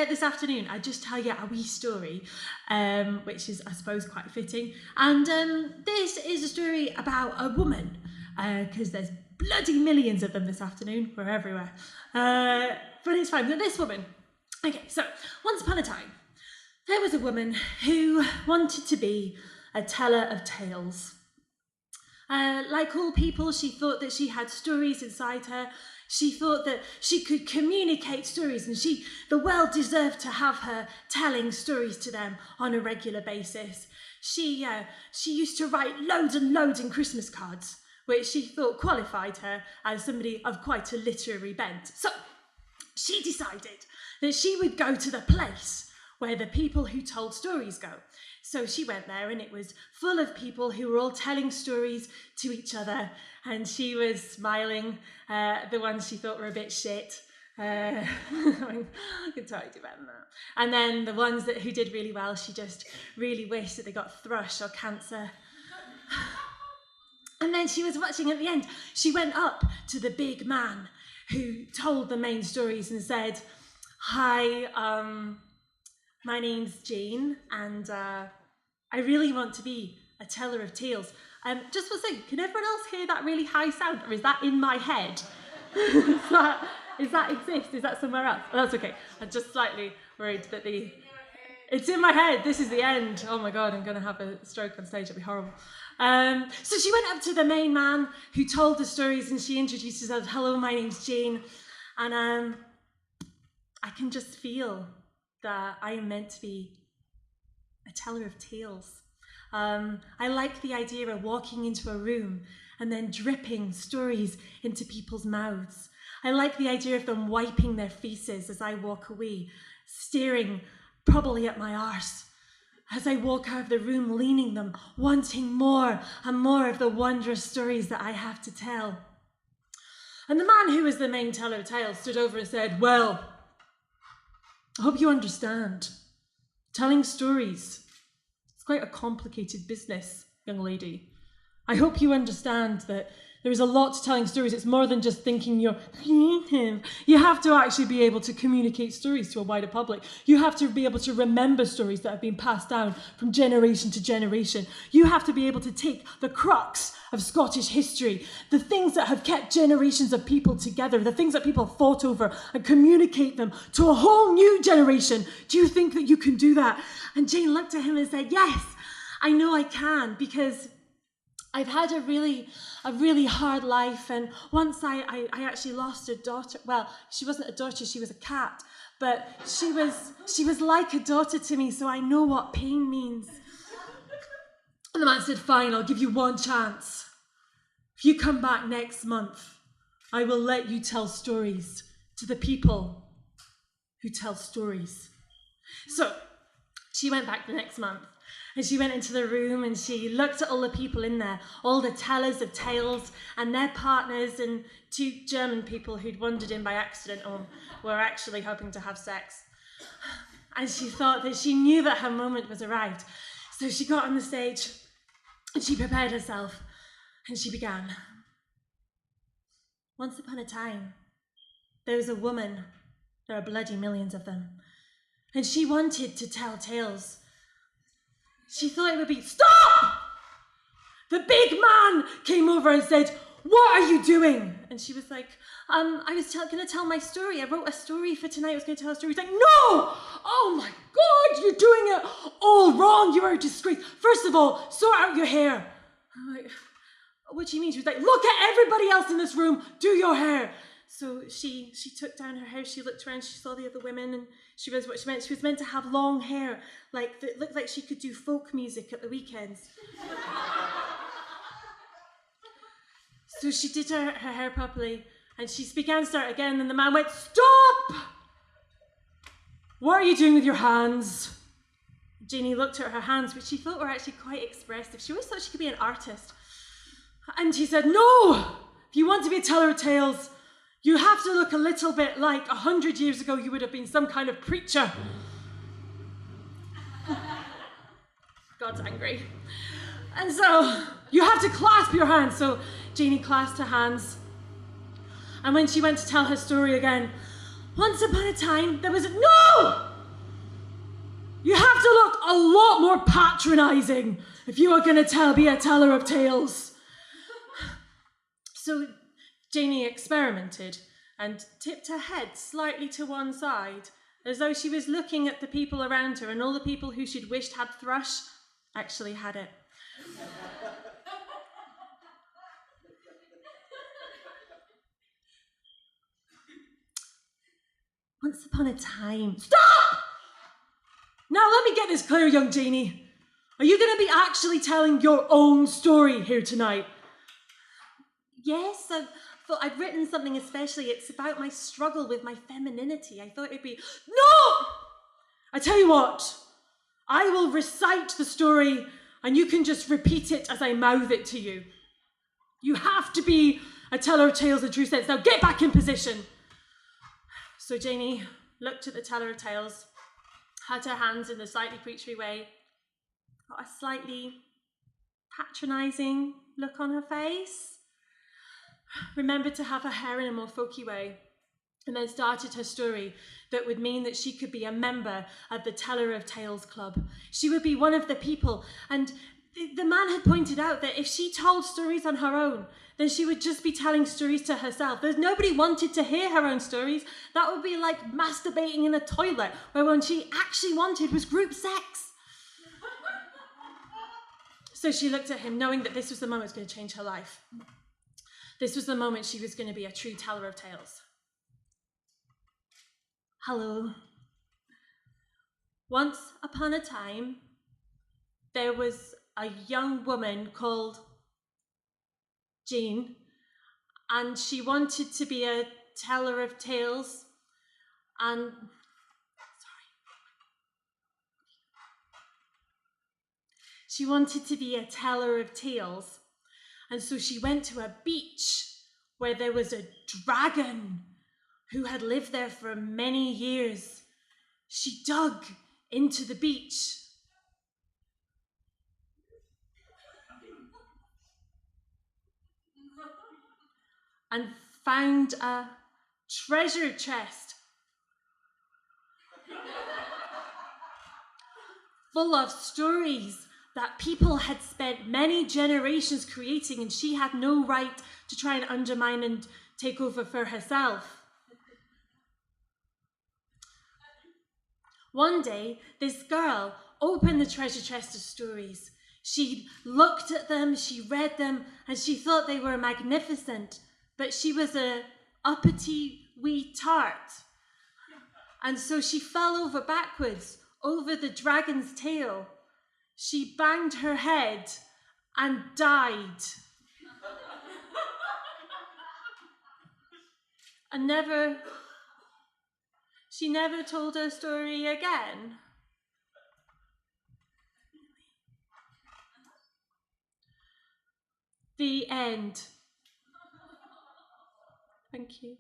this afternoon, I'd just tell you a wee story, which is, I suppose, quite fitting. And this is a story about a woman, because there's bloody millions of them this afternoon. We're everywhere. But it's fine. But this woman. Okay, so once upon a time, there was a woman who wanted to be a teller of tales. Like all people, she thought that she had stories inside her. She thought that she could communicate stories, and the world deserved to have her telling stories to them on a regular basis. She used to write loads and loads in Christmas cards, which she thought qualified her as somebody of quite a literary bent. So she decided that she would go to the place where the people who told stories go. So she went there, and it was full of people who were all telling stories to each other, and she was smiling at the ones she thought were a bit shit. I could totally do better than that. And then the ones who did really well, she just really wished that they got thrush or cancer. And then she was watching at the end. She went up to the big man who told the main stories and said, "Hi, my name's Jane, and I really want to be a teller of tales." Just for a second, can everyone else hear that really high sound, or is that in my head? Does that exist? Is that somewhere else? Oh, that's okay. I'm just slightly worried that it's in my head. This is the end. Oh my God, I'm going to have a stroke on stage. It'll be horrible. So she went up to the main man who told the stories, and she introduced herself. "Hello, my name's Jane, and I can just feel that I am meant to be a teller of tales. I like the idea of walking into a room and then dripping stories into people's mouths. I like the idea of them wiping their faces as I walk away, staring probably at my arse. As I walk out of the room, leaning them, wanting more and more of the wondrous stories that I have to tell." And the man who was the main teller of tales stood over and said, "Well, I hope you understand. Telling stories, it's quite a complicated business, young lady. I hope you understand that there is a lot to telling stories. It's more than just thinking you're creative. You have to actually be able to communicate stories to a wider public. You have to be able to remember stories that have been passed down from generation to generation. You have to be able to take the crux of Scottish history, the things that have kept generations of people together, the things that people fought over, and communicate them to a whole new generation. Do you think that you can do that?" And Jane looked at him and said, "Yes, I know I can, because I've had a really hard life, and once I actually lost a daughter. Well, she wasn't a daughter, she was a cat, but she was like a daughter to me, so I know what pain means." And the man said, "Fine, I'll give you one chance. If you come back next month, I will let you tell stories to the people who tell stories." So she went back the next month. And she went into the room and she looked at all the people in there, all the tellers of tales and their partners, and two German people who'd wandered in by accident or were actually hoping to have sex. And she thought that she knew that her moment was arrived. So she got on the stage and she prepared herself and she began. "Once upon a time, there was a woman. There are bloody millions of them. And she wanted to tell tales. She thought it would be, stop! The big man came over and said, 'What are you doing?' And she was like, I was going to tell my story. I wrote a story for tonight. I was going to tell a story." He's like, "No! Oh my God, you're doing it all wrong. You are a disgrace. First of all, sort out your hair." I'm like, "What do you mean?" She was like, "Look at everybody else in this room. Do your hair." So she took down her hair, she looked around, she saw the other women, and she was what she meant. She was meant to have long hair, like that looked like she could do folk music at the weekends. So she did her hair properly, and she began to start again, and the man went, "Stop! What are you doing with your hands?" Janie looked at her hands, which she thought were actually quite expressive. She always thought she could be an artist. And he said, "No! If you want to be a teller of tales, you have to look a little bit like 100 years ago you would have been some kind of preacher." God's angry. "And so you have to clasp your hands." So Janie clasped her hands. And when she went to tell her story again, Once upon a time, there was a... No! You have to look a lot more patronising if you are going to be a teller of tales. So Janie experimented and tipped her head slightly to one side, as though she was looking at the people around her, and all the people who she'd wished had thrush actually had it. Once upon a time... Stop! Now let me get this clear, young Janie. Are you going to be actually telling your own story here tonight? Yes, I thought I'd written something especially. It's about my struggle with my femininity. I thought it'd be... No! I tell you what, I will recite the story and you can just repeat it as I mouth it to you. You have to be a teller of tales in true sense. Now get back in position. So Janie looked at the teller of tales, had her hands in a slightly preachery way, got a slightly patronising look on her face, remembered to have her hair in a more folky way, and then started her story that would mean that she could be a member of the Teller of Tales Club. She would be one of the people, and the man had pointed out that if she told stories on her own, then she would just be telling stories to herself. There's nobody wanted to hear her own stories. That would be like masturbating in a toilet, where what she actually wanted was group sex. So she looked at him, knowing that this was the moment that was going to change her life. This was the moment she was going to be a true teller of tales. Hello. Once upon a time, there was a young woman called Jane, and she wanted to be a teller of tales, and she wanted to be a teller of tales, and so she went to a beach where there was a dragon who had lived there for many years. She dug into the beach and found a treasure chest full of stories that people had spent many generations creating, and she had no right to try and undermine and take over for herself. One day, this girl opened the treasure chest of stories. She looked at them, she read them, and she thought they were magnificent. But she was a uppity wee tart. And so she fell over backwards, over the dragon's tail. She banged her head and died. And she never told her story again. The end. Thank you.